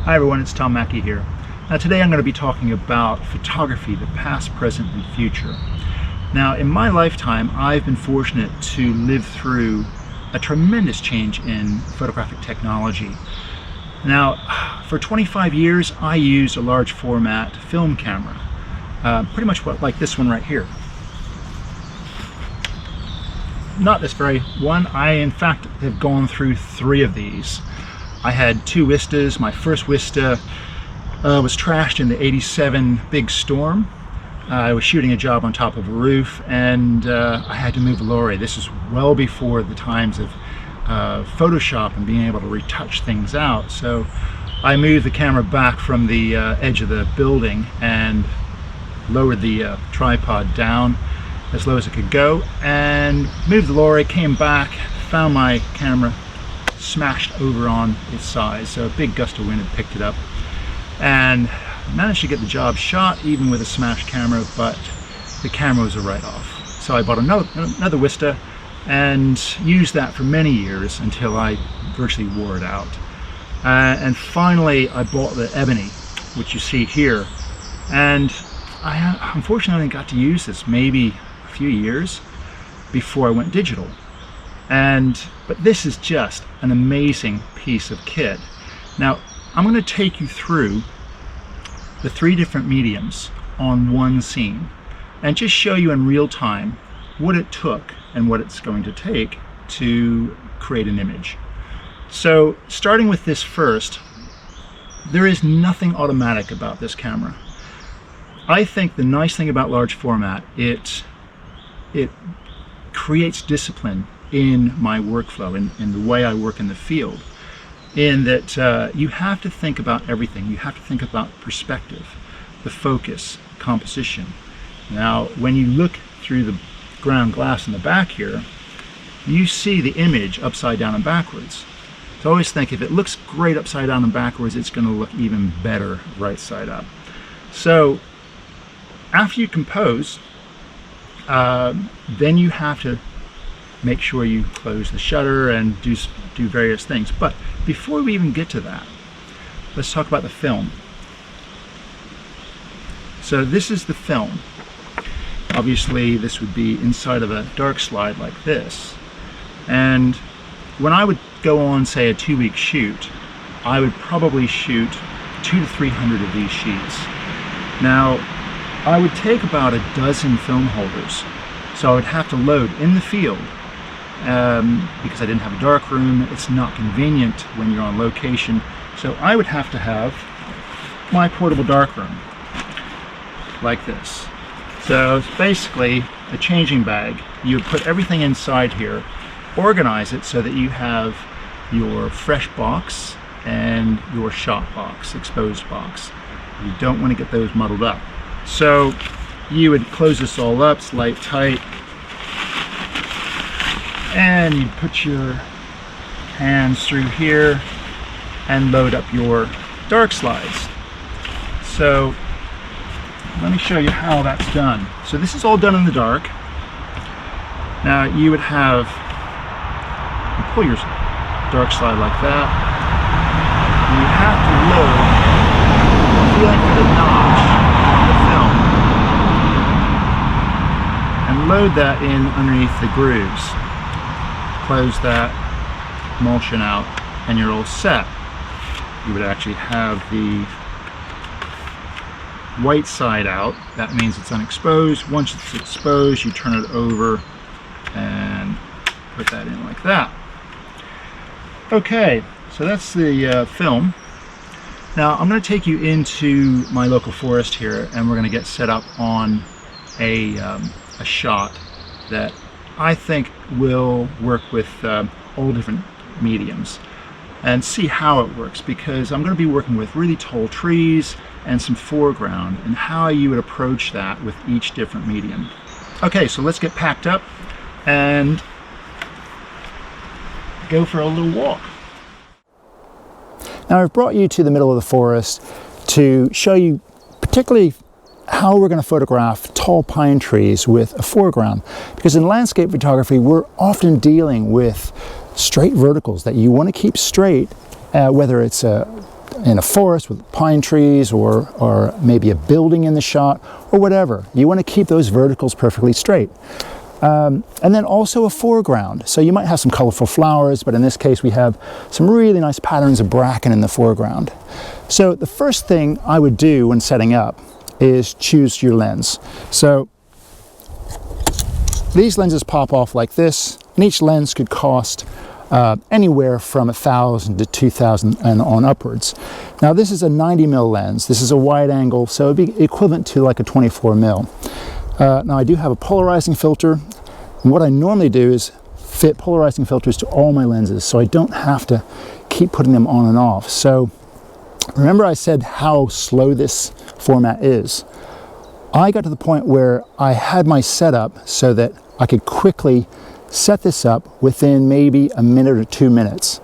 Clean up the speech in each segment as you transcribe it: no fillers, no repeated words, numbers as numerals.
Hi everyone, it's Tom Mackie here. Now today I'm going to be talking about photography, the past, present, and future. Now in my lifetime I've been fortunate to live through a tremendous change in photographic technology. Now for 25 years I used a large format film camera, pretty much like this one right here. Not this very one, I in fact have gone through 3 of these. I had 2 Vistas. My first Vista was trashed in the '87 big storm. I was shooting a job on top of a roof and I had to move the lorry. This is well before the times of Photoshop and being able to retouch things out. So I moved the camera back from the edge of the building and lowered the tripod down as low as it could go and moved the lorry, came back, found my camera smashed over on its side, so a big gust of wind had picked it up and managed to get the job shot even with a smashed camera, but the camera was a write-off. So I bought another Vista and used that for many years until I virtually wore it out. And finally I bought the Ebony, which you see here, and I unfortunately got to use this maybe a few years before I went digital. But this is just an amazing piece of kit. Now I'm going to take you through the 3 different mediums on one scene and just show you in real time what it took and what it's going to take to create an image. So starting with this first, there is nothing automatic about this camera. I think the nice thing about large format, it creates discipline in my workflow, in the way I work in the field, in that you have to think about everything. You have to think about perspective, the focus, composition. Now when you look through the ground glass in the back here, you see the image upside down and backwards. So I always think if it looks great upside down and backwards, it's going to look even better right side up. So after you compose, then you have to make sure you close the shutter and do various things. But before we even get to that, let's talk about the film. So this is the film. Obviously this would be inside of a dark slide like this. And when I would go on, say, a 2-week shoot, I would probably shoot 200 to 300 of these sheets. Now I would take about a dozen film holders. So I would have to load in the field. Because I didn't have a darkroom, it's not convenient when you're on location. So I would have to have my portable darkroom like this. So it's basically a changing bag. You would put everything inside here, organize it so that you have your fresh box and your shot box, exposed box. You don't want to get those muddled up. So you would close this all up, it's light tight, and you put your hands through here and load up your dark slides. So let me show you how that's done. So this is all done in the dark. Now you would have, you pull your dark slide like that. You have to load, feeling for the notch on the film, and load that in underneath the grooves. Close that emulsion out and you're all set. You would actually have the white side out. That means it's unexposed. Once it's exposed, you turn it over and put that in like that. Okay, so that's the film. Now I'm going to take you into my local forest here and we're going to get set up on a shot that I think will work with all different mediums and see how it works, because I'm going to be working with really tall trees and some foreground and how you would approach that with each different medium. Okay, so let's get packed up and go for a little walk. Now I've brought you to the middle of the forest to show you particularly how we're going to photograph tall pine trees with a foreground, because in landscape photography we're often dealing with straight verticals that you want to keep straight, whether it's a in a forest with pine trees, or maybe a building in the shot, or whatever. You want to keep those verticals perfectly straight. And then also a foreground. So you might have some colorful flowers, but in this case we have some really nice patterns of bracken in the foreground. So the first thing I would do when setting up is choose your lens. So these lenses pop off like this, and each lens could cost anywhere from $1,000 to $2,000 and on upwards. Now this is a 90mm lens. This is a wide angle, so it'd be equivalent to like a 24mm. Now I do have a polarizing filter, and what I normally do is fit polarizing filters to all my lenses, so I don't have to keep putting them on and off. So remember I said how slow this format is. I got to the point where I had my setup so that I could quickly set this up within maybe a minute or 2 minutes.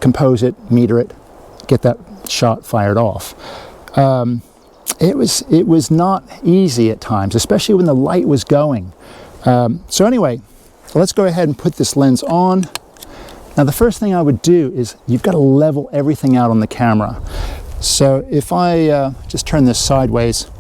Compose it, meter it, get that shot fired off. It was not easy at times, especially when the light was going. So anyway, let's go ahead and put this lens on. Now the first thing I would do is you've got to level everything out on the camera. So if I just turn this sideways,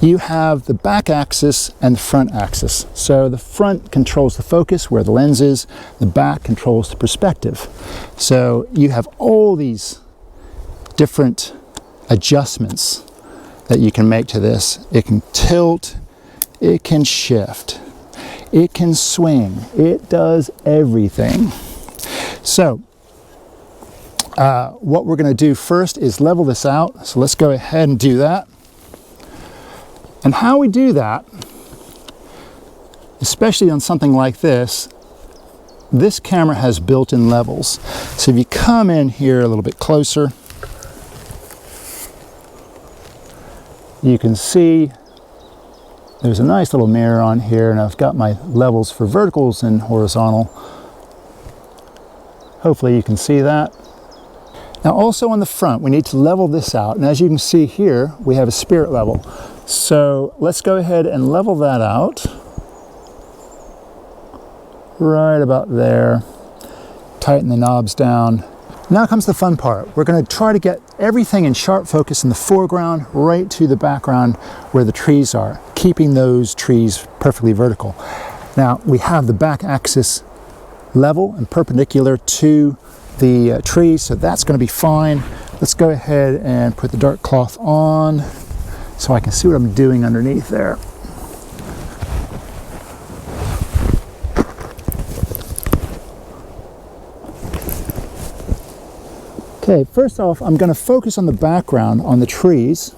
you have the back axis and the front axis. So the front controls the focus where the lens is, the back controls the perspective. So you have all these different adjustments that you can make to this. It can tilt, it can shift, it can swing, it does everything. So what we're going to do first is level this out. So let's go ahead and do that. And how we do that, especially on something like this camera has built-in levels. So if you come in here a little bit closer, you can see there's a nice little mirror on here, and I've got my levels for verticals and horizontal. Hopefully you can see that. Now also on the front, we need to level this out, and as you can see here, we have a spirit level. So let's go ahead and level that out. Right about there. Tighten the knobs down. Now comes the fun part. We're going to try to get everything in sharp focus in the foreground right to the background where the trees are, keeping those trees perfectly vertical. Now we have the back axis level and perpendicular to the trees, so that's going to be fine. Let's go ahead and put the dark cloth on so I can see what I'm doing underneath there. Okay, first off, I'm going to focus on the background, on the trees.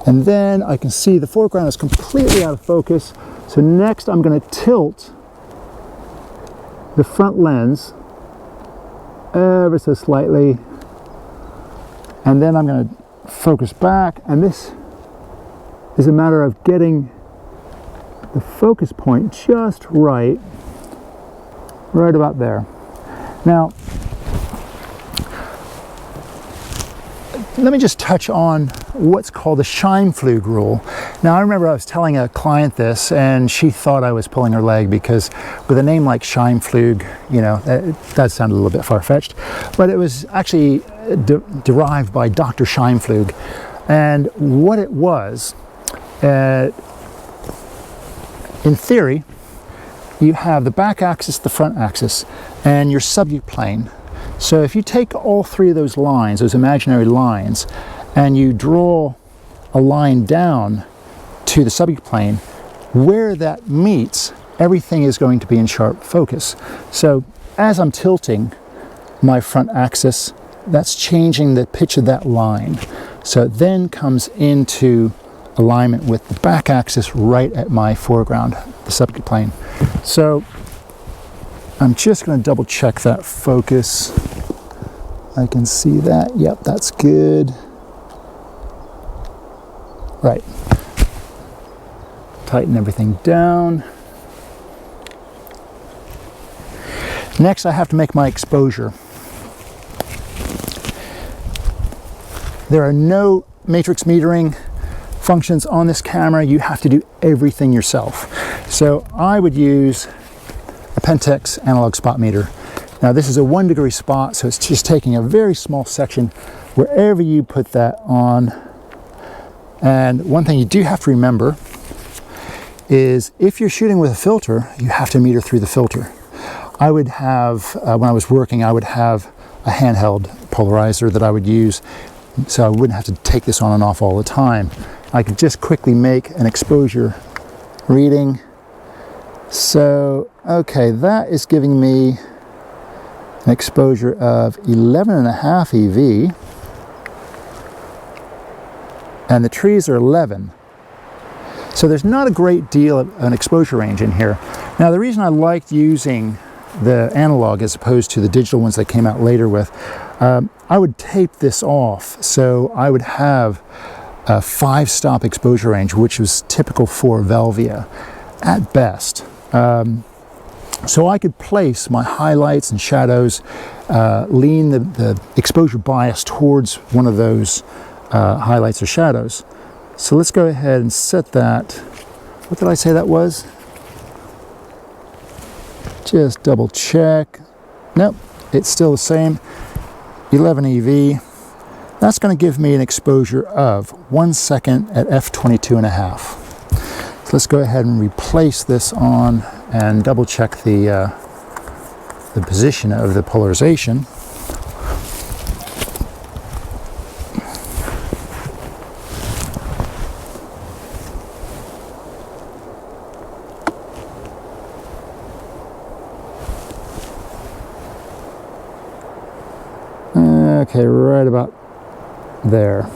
And then I can see the foreground is completely out of focus. So next I'm going to tilt the front lens ever so slightly. And then I'm going to focus back. And this is a matter of getting the focus point just right about there. Now, let me just touch on what's called the shine Fluge rule. Now, I remember I was telling a client this, and she thought I was pulling her leg because with a name like shine Fluge, you know, that sounded a little bit far-fetched, but it was actually derived by Dr. Shine Fluge. And what it was, in theory, you have the back axis, the front axis, and your subject plane. So if you take all three of those lines, those imaginary lines, and you draw a line down to the subject plane, where that meets, everything is going to be in sharp focus. So as I'm tilting my front axis, that's changing the pitch of that line. So it then comes into alignment with the back axis right at my foreground, the subject plane. So I'm just going to double check that focus. I can see that. Yep, that's good. Right. Tighten everything down. Next, I have to make my exposure. There are no matrix metering functions on this camera. You have to do everything yourself. So I would use a Pentax analog spot meter. Now this is a 1 degree spot, so it's just taking a very small section wherever you put that on. And one thing you do have to remember is if you're shooting with a filter, you have to meter through the filter. I would have, when I was working, I would have a handheld polarizer that I would use, so I wouldn't have to take this on and off all the time. I could just quickly make an exposure reading. So, okay, that is giving me an exposure of 11.5 EV, and the trees are 11. So there's not a great deal of an exposure range in here. Now the reason I liked using the analog as opposed to the digital ones that came out later with, I would tape this off, so I would have a 5-stop exposure range, which was typical for Velvia at best. So I could place my highlights and shadows, lean the exposure bias towards one of those highlights or shadows. So let's go ahead and set that. What did I say that was? Just double check. Nope, it's still the same. 11 EV. That's going to give me an exposure of 1 second at f22.5. So let's go ahead and replace this on and double check the position of the polarization. Okay, right about there.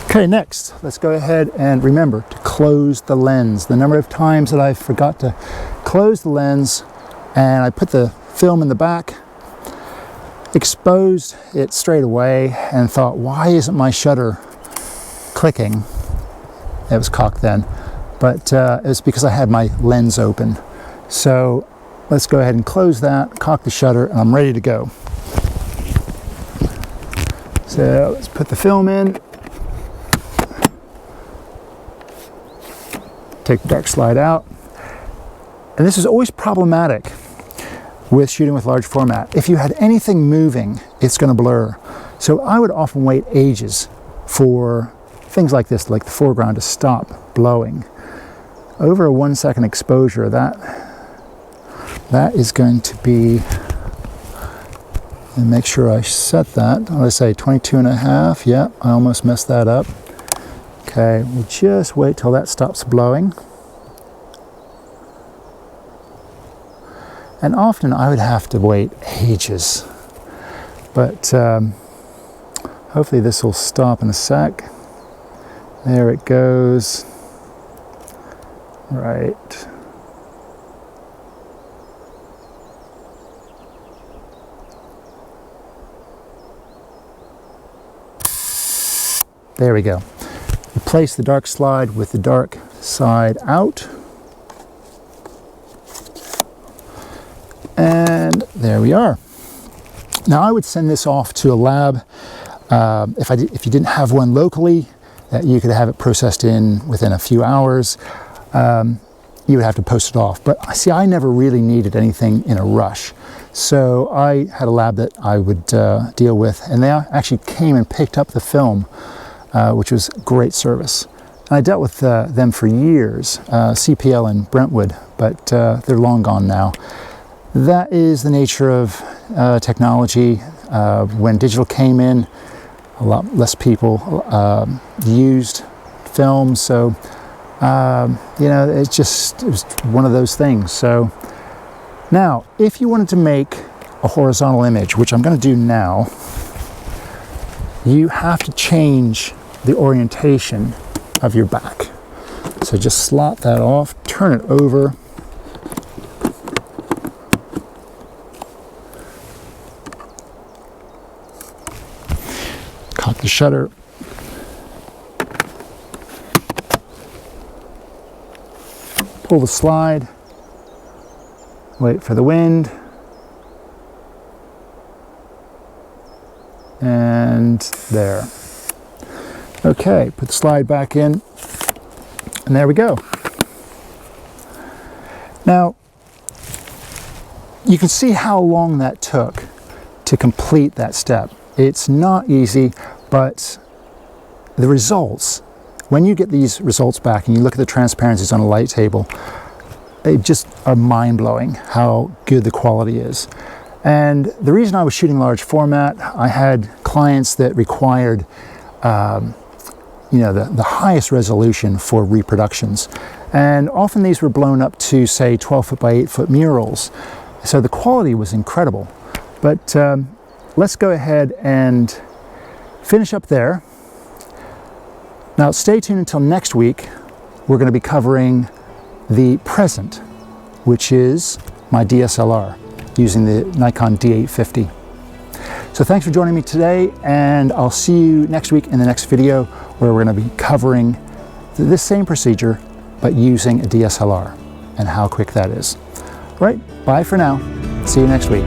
Okay, next, let's go ahead and remember to close the lens. The number of times that I forgot to close the lens and I put the film in the back, exposed it straight away and thought, why isn't my shutter clicking? It was cocked then, but it was because I had my lens open. So let's go ahead and close that, cock the shutter, and I'm ready to go. So let's put the film in, take the dark slide out, and this is always problematic with shooting with large format. If you had anything moving, it's going to blur. So I would often wait ages for things like this, like the foreground, to stop blowing. Over a 1 second exposure, that is going to be, and make sure I set that. Let's say 22.5. Yeah, I almost messed that up. Okay, we'll just wait till that stops blowing. And often I would have to wait ages, but hopefully this will stop in a sec. There it goes. Right. There we go. Replace the dark slide with the dark side out. And there we are. Now I would send this off to a lab. If you didn't have one locally that you could have it processed in within a few hours, you would have to post it off. But see, I never really needed anything in a rush. So I had a lab that I would deal with, and they actually came and picked up the film, which was great service. And I dealt with them for years, CPL in Brentwood, but they're long gone now. That is the nature of technology. When digital came in, a lot less people used film, so you know, it was one of those things. So now, if you wanted to make a horizontal image, which I'm going to do now, you have to change the orientation of your back. So just slot that off, turn it over. Cock the shutter. Pull the slide. Wait for the wind. And there. Okay, put the slide back in, and there we go. Now, you can see how long that took to complete that step. It's not easy, but the results, when you get these results back and you look at the transparencies on a light table, they just are mind-blowing how good the quality is. And the reason I was shooting large format, I had clients that required you know, the highest resolution for reproductions. And often these were blown up to, say, 12 foot by 8 foot murals. So the quality was incredible. But let's go ahead and finish up there. Now stay tuned until next week. We're going to be covering the present, which is my DSLR using the Nikon D850. So thanks for joining me today, and I'll see you next week in the next video where we're going to be covering this same procedure but using a DSLR and how quick that is. All right, bye for now. See you next week.